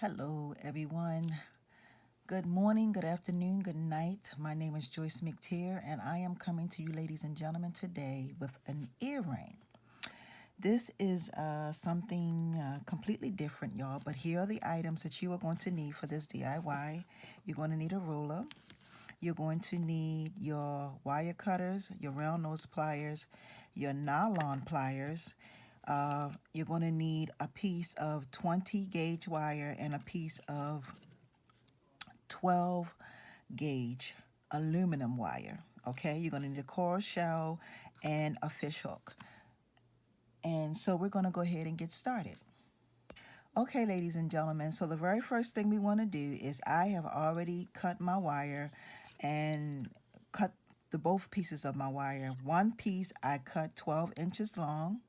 Hello, everyone. Good morning, good afternoon, good night. My name is Joyce McTeer, and I am coming to you, ladies and gentlemen, today with an earring. This is something completely different, y'all, but here are the items that you are going to need for this DIY. You're going to need a ruler. You're going to need your wire cutters, your round nose pliers, your nylon pliers. You're going to need a piece of 20 gauge wire and a piece of 12 gauge aluminum wire. Okay, you're going to need a coral shell and a fish hook. And so we're going to go ahead and get started. Okay, ladies and gentlemen, so the very first thing we want to do is I have already cut my wire and cut the both pieces of my wire. One piece I cut 12 inches long,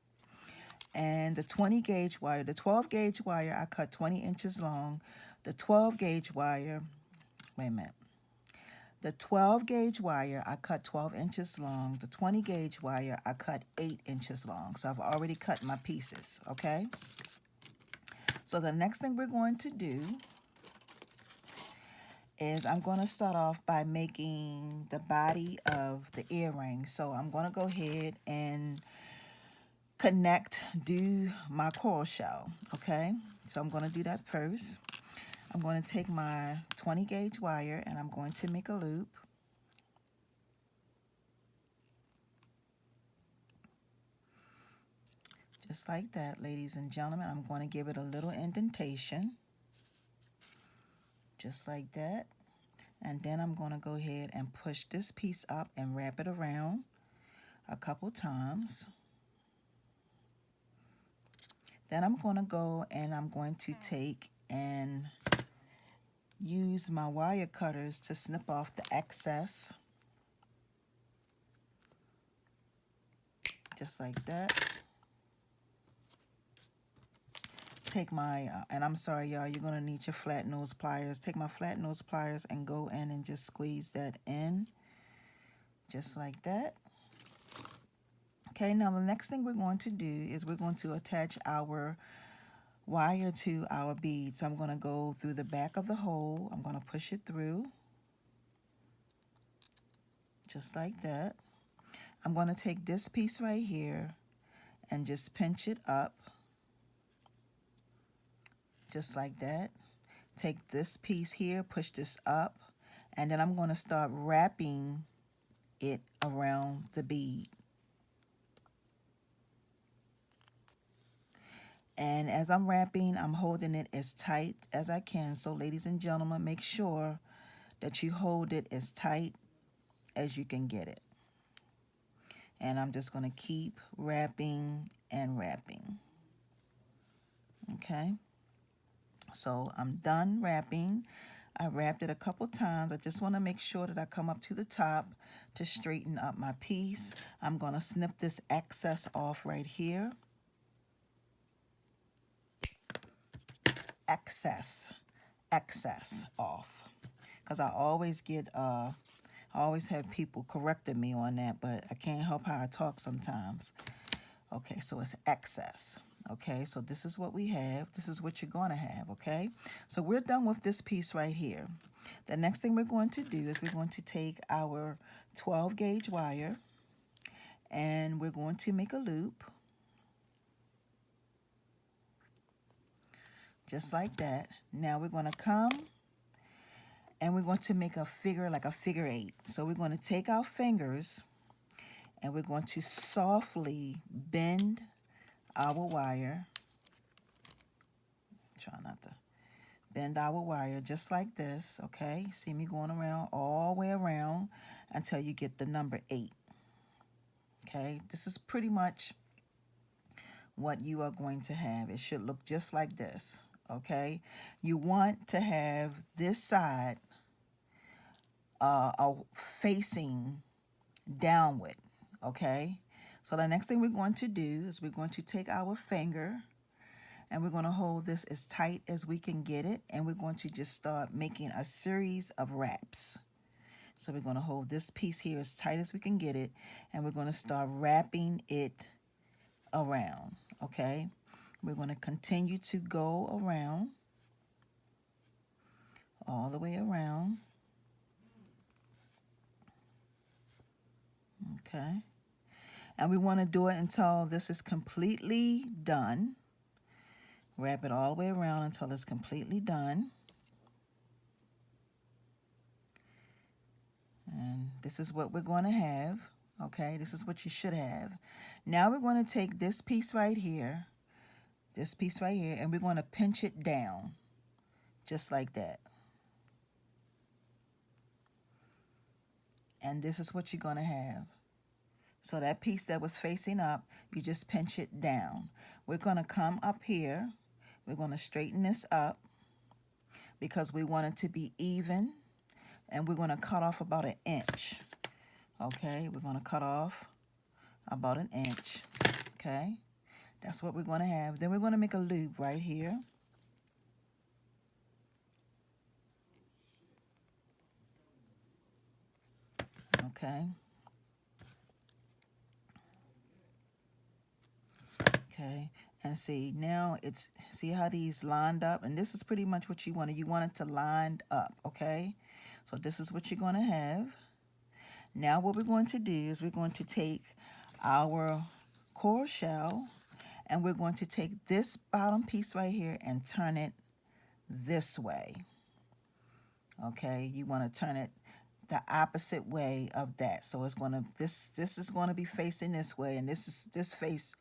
and the 20 gauge wire, the 12 gauge wire I cut 20 inches long. The 12 gauge wire, wait a minute. The 12 gauge wire I cut 12 inches long. The 20 gauge wire I cut 8 inches long. So I've already cut my pieces, okay? So the next thing we're going to do is I'm going to start off by making the body of the earring. So I'm going to go ahead and do my coral shell, okay? So I'm going to do that first. I'm going to take my 20 gauge wire and I'm going to make a loop. Just like that, ladies and gentlemen. I'm going to give it a little indentation. Just like that. And then I'm going to go ahead and push this piece up and wrap it around a couple times. Then I'm going to go and I'm going to take and use my wire cutters to snip off the excess. Just like that. Take my, and I'm sorry y'all, you're going to need your flat nose pliers. Take my flat nose pliers and go in and just squeeze that in. Just like that. Okay, now the next thing we're going to do is we're going to attach our wire to our bead. So I'm going to go through the back of the hole. I'm going to push it through. Just like that. I'm going to take this piece right here and just pinch it up. Just like that. Take this piece here, push this up, and then I'm going to start wrapping it around the bead. And as I'm wrapping, I'm holding it as tight as I can. So ladies and gentlemen, make sure that you hold it as tight as you can get it. And I'm just going to keep wrapping and wrapping. Okay. So I'm done wrapping. I wrapped it a couple times. I just want to make sure that I come up to the top to straighten up my piece. I'm going to snip this excess off right here. Excess off. Because I always have people correcting me on that, but I can't help how I talk sometimes. Okay, so it's excess. Okay, so this is what we have. This is what you're going to have, okay? So we're done with this piece right here. The next thing we're going to do is we're going to take our 12 gauge wire and we're going to make a loop. Just like that. Now we're going to come and we're going to make a figure, like a figure 8. So we're going to take our fingers and we're going to softly bend our wire. Try not to bend our wire just like this, okay? See me going around all the way around until you get the number 8. Okay, this is pretty much what you are going to have. It should look just like this, okay? You want to have this side facing downward, okay? So the next thing we're going to do is we're going to take our finger and we're going to hold this as tight as we can get it, and we're going to just start making a series of wraps. So we're going to hold this piece here as tight as we can get it, and we're going to start wrapping it around, okay? We're going to continue to go around. all the way around. Okay. And we want to do it until this is completely done. Wrap it all the way around until it's completely done. And this is what we're going to have. Okay, this is what you should have. Now we're going to take this piece right here, and we're going to pinch it down, just like that. And this is what you're going to have. So that piece that was facing up, you just pinch it down. We're going to come up here. We're going to straighten this up because we want it to be even. And we're going to cut off about 1 inch. Okay, we're going to cut off about 1 inch. Okay, that's what we're going to have. Then we're going to make a loop right here. Okay. Okay, and see, now it's, see how these lined up? And this is pretty much what you want. You want it to line up, okay? So this is what you're going to have. Now what we're going to do is we're going to take our coral shell and we're going to take this bottom piece right here and turn it this way. Okay, you want to turn it the opposite way of that. So it's going to, this is going to be facing this way, and this piece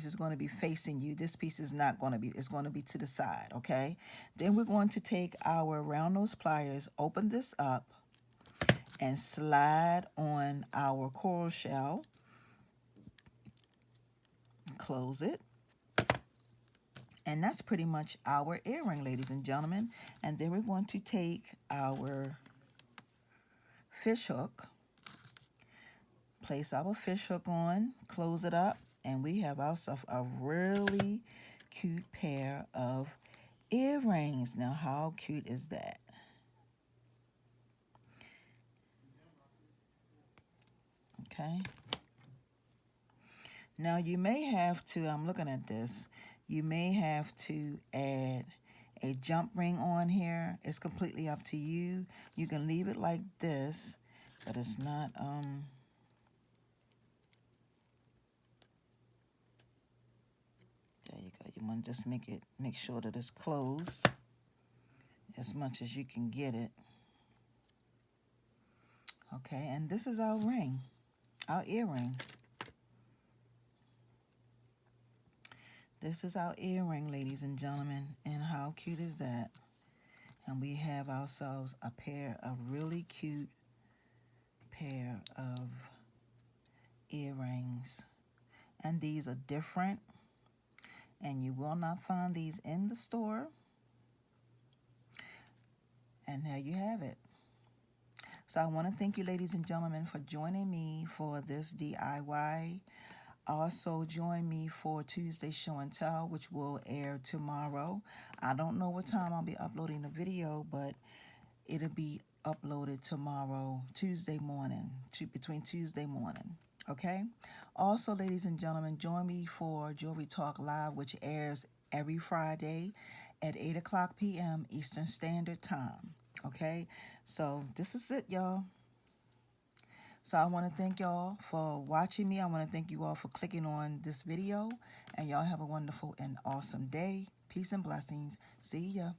is going to be facing you. This piece is not going to be, it's going to be to the side, okay? Then we're going to take our round nose pliers, open this up, and slide on our coral shell. Close it. And that's pretty much our earring, ladies and gentlemen. And then we're going to take our fish hook, place our fish hook on, close it up, and we have ourselves a really cute pair of earrings. Now, how cute is that? Okay. Now, you may have to, I'm looking at this, you may have to add a jump ring on here. It's completely up to you. You can leave it like this, but it's not, there you go. You want to just make sure that it's closed as much as you can get it. Okay, and this is our ring, our earring. This is our earring, ladies and gentlemen, and how cute is that? And we have ourselves a pair of really cute pair of earrings. And these are different, and you will not find these in the store. And there you have it. So I want to thank you, ladies and gentlemen, for joining me for this DIY. Also, join me for Tuesday Show and Tell, which will air tomorrow. I don't know what time I'll be uploading the video, but it'll be uploaded tomorrow, Tuesday morning, between Tuesday morning. Okay? Also, ladies and gentlemen, join me for Jewelry Talk Live, which airs every Friday at 8 o'clock p.m. Eastern Standard Time. Okay? So, this is it, y'all. So I want to thank y'all for watching me. I want to thank you all for clicking on this video. And y'all have a wonderful and awesome day. Peace and blessings. See ya.